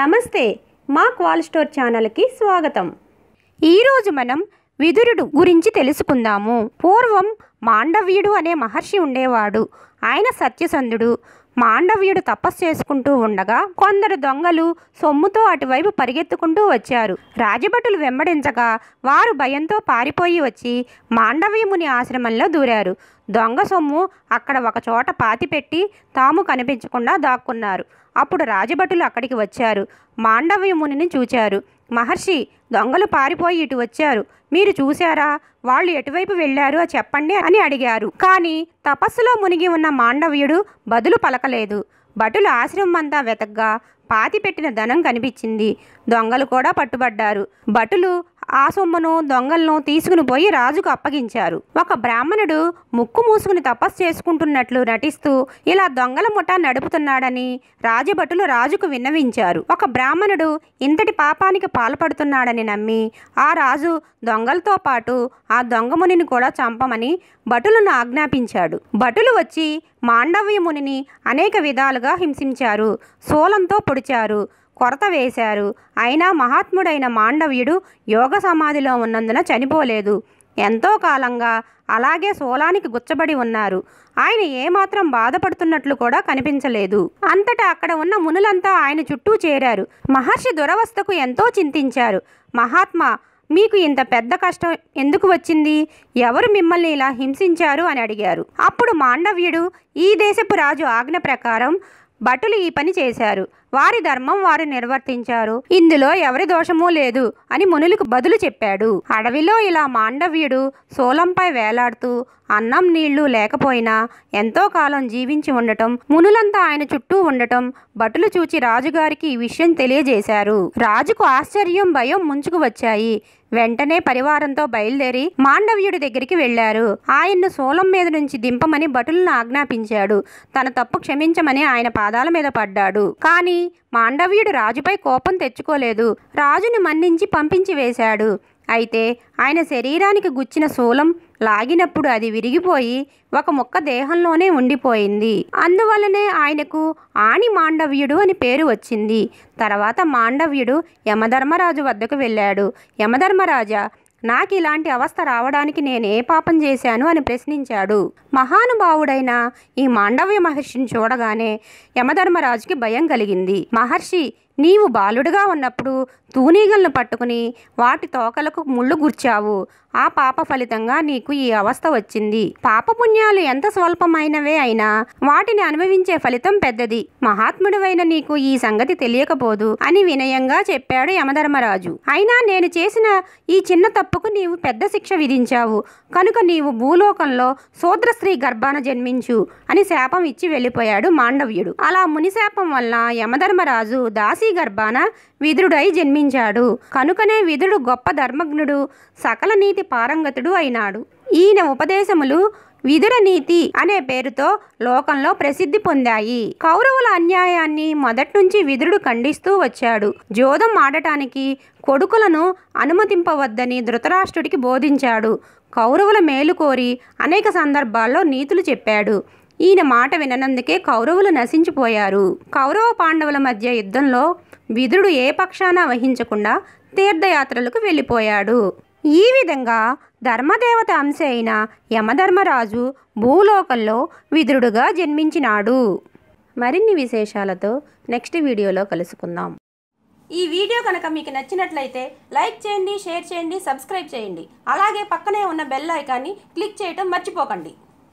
నమస్తే, మా క్వాల్ స్టోర్ ఛానల్కి స్వాగతం. ఈరోజు మనం విదురుడు గురించి తెలుసుకుందాము. పూర్వం మాండవ్యుడు అనే మహర్షి ఉండేవాడు. ఆయన సత్యసంధుడు. మాండవ్యుడు తపస్సు చేసుకుంటూ ఉండగా కొందరు దొంగలు సొమ్ముతో అటువైపు పరిగెత్తుకుంటూ వచ్చారు. రాజభటులు వెంబడించగా వారు భయంతో పారిపోయి వచ్చి మాండవ్యముని ఆశ్రమంలో దూరారు. దొంగ సొమ్ము అక్కడ ఒక చోట పాతిపెట్టి తాము కనిపించకుండా దాక్కున్నారు. అప్పుడు రాజభటులు అక్కడికి వచ్చారు. మాండవ్యమునిని చూచారు. మహర్షి, దొంగలు పారిపోయి ఇటు వచ్చారు, మీరు చూశారా? వాళ్ళు ఎటువైపు వెళ్ళారు చెప్పండి అని అడిగారు. కానీ తపస్సులో మునిగి ఉన్న మాండవ్యుడు బదులు పలకలేదు. భటులు ఆశ్రమం అంతా వెతగ్గా పాతిపెట్టిన ధనం కనిపించింది. దొంగలు కూడా పట్టుబడ్డారు. భటులు ఆ సొమ్మును దొంగలను తీసుకుని పోయి రాజుకు అప్పగించారు. ఒక బ్రాహ్మణుడు ముక్కు మూసుకుని తపస్సు చేసుకుంటున్నట్లు నటిస్తూ ఇలా దొంగల ముఠా నడుపుతున్నాడని రాజభటులు రాజుకు విన్నవించారు. ఒక బ్రాహ్మణుడు ఇంతటి పాపానికి పాల్పడుతున్నాడని నమ్మి ఆ రాజు దొంగలతో పాటు ఆ దొంగమునిని కూడా చంపమని భటులను ఆజ్ఞాపించాడు. భటులు వచ్చి మాండవ్యమునిని అనేక విధాలుగా హింసించారు. శూలంతో పొడిచారు, కొరత వేశారు. అయినా మహాత్ముడైన మాండవ్యుడు యోగ సమాధిలో ఉన్నందున చనిపోలేదు. ఎంతో కాలంగా అలాగే శూలానికి గుచ్చబడి ఉన్నారు. ఆయన ఏమాత్రం బాధపడుతున్నట్లు కూడా కనిపించలేదు. అంతటా అక్కడ ఉన్న మునులంతా ఆయన చుట్టూ చేరారు. మహర్షి దురవస్థకు ఎంతో చింతించారు. మహాత్మా, మీకు ఇంత పెద్ద కష్టం ఎందుకు వచ్చింది? ఎవరు మిమ్మల్ని ఇలా హింసించారు అని అడిగారు. అప్పుడు మాండవ్యుడు, ఈ దేశపు రాజు ఆజ్ఞ ప్రకారం భటులు ఈ పని చేశారు. వారి ధర్మం వారు నిర్వర్తించారు. ఇందులో ఎవరి దోషమూ లేదు అని మునులకు బదులు చెప్పాడు. అడవిలో ఇలా మాండవ్యుడు శూలంపై వేలాడుతూ అన్నం నీళ్లు లేకపోయినా ఎంతో కాలం జీవించి ఉండటం, మునులంతా ఆయన చుట్టూ ఉండటం భటులు చూచి రాజుగారికి ఈ విషయం తెలియజేశారు. రాజుకు ఆశ్చర్యం, భయం ముంచుకు వచ్చాయి. వెంటనే పరివారంతో బయలుదేరి మాండవ్యుడి దగ్గరికి వెళ్లారు. ఆయన్ను శూలం మీద నుంచి దింపమని భటులను ఆజ్ఞాపించాడు. తన తప్పు క్షమించమని ఆయన పాదాల మీద పడ్డాడు. కానీ మాండవ్యుడు రాజుపై కోపం తెచ్చుకోలేదు. రాజుని మన్నించి పంపించి వేశాడు. అయితే ఆయన శరీరానికి గుచ్చిన శూలం లాగినప్పుడు అది విరిగిపోయి ఒక ముక్క దేహంలోనే ఉండిపోయింది. అందువల్లనే ఆయనకు ఆణి మాండవ్యుడు అని పేరు వచ్చింది. తర్వాత మాండవ్యుడు యమధర్మరాజు వద్దకు వెళ్ళాడు. యమధర్మరాజా, నాకు ఇలాంటి అవస్థ రావడానికి నేనే పాపం చేశాను అని ప్రశ్నించాడు. మహానుభావుడైన ఈ మాండవ్య మహర్షిని చూడగానే యమధర్మరాజుకి భయం కలిగింది. మహర్షి, నీవు బాలుడుగా ఉన్నప్పుడు తూనీగలను పట్టుకుని వాటి తోకలకు ముళ్ళు గుర్చావు. ఆ పాప ఫలితంగా నీకు ఈ అవస్థ వచ్చింది. పాపపుణ్యాలు ఎంత స్వల్పమైనవే అయినా వాటిని అనుభవించే ఫలితం పెద్దది. మహాత్ముడివైన నీకు ఈ సంగతి తెలియకపోదు అని వినయంగా చెప్పాడు యమధర్మరాజు. అయినా నేను చేసిన ఈ చిన్న తప్పుకు నీవు పెద్ద శిక్ష విధించావు కనుక నీవు భూలోకంలో శూద్ర స్త్రీ గర్భాన జన్మించు అని శాపం ఇచ్చి వెళ్ళిపోయాడు మాండవ్యుడు. అలా ముని శాపం వల్ల యమధర్మరాజు దాసీ గర్భాన విదురుడై జన్మించాడు. కనుకనే విదురుడు గొప్ప ధర్మజ్ఞుడు, సకల నీతి పారంగతుడు అయినాడు. ఈయన ఉపదేశములు విదుర నీతి అనే పేరుతో లోకంలో ప్రసిద్ధి పొందాయి. కౌరవుల అన్యాయాన్ని మొదటి నుంచి విదురుడు ఖండిస్తూ వచ్చాడు. జోదం ఆడటానికి కొడుకులను అనుమతింపవద్దని ధృతరాష్ట్రుడికి బోధించాడు. కౌరవుల మేలు కోరి అనేక సందర్భాల్లో నీతులు చెప్పాడు. ఈయన మాట విననందుకే కౌరవులు నశించిపోయారు. కౌరవ పాండవుల మధ్య యుద్ధంలో విదురుడు ఏ పక్షాన వహించకుండా తీర్థయాత్రలకు వెళ్ళిపోయాడు. ఈ విధంగా ధర్మదేవత అంశ అయిన యమధర్మరాజు భూలోకంలో విదురుడుగా జన్మించినాడు. మరిన్ని విశేషాలతో నెక్స్ట్ వీడియోలో కలుసుకుందాం. ఈ వీడియో కనుక మీకు నచ్చినట్లయితే లైక్ చేయండి, షేర్ చేయండి, సబ్స్క్రైబ్ చేయండి. అలాగే పక్కనే ఉన్న బెల్ ఐకాన్ని క్లిక్ చేయటం మర్చిపోకండి.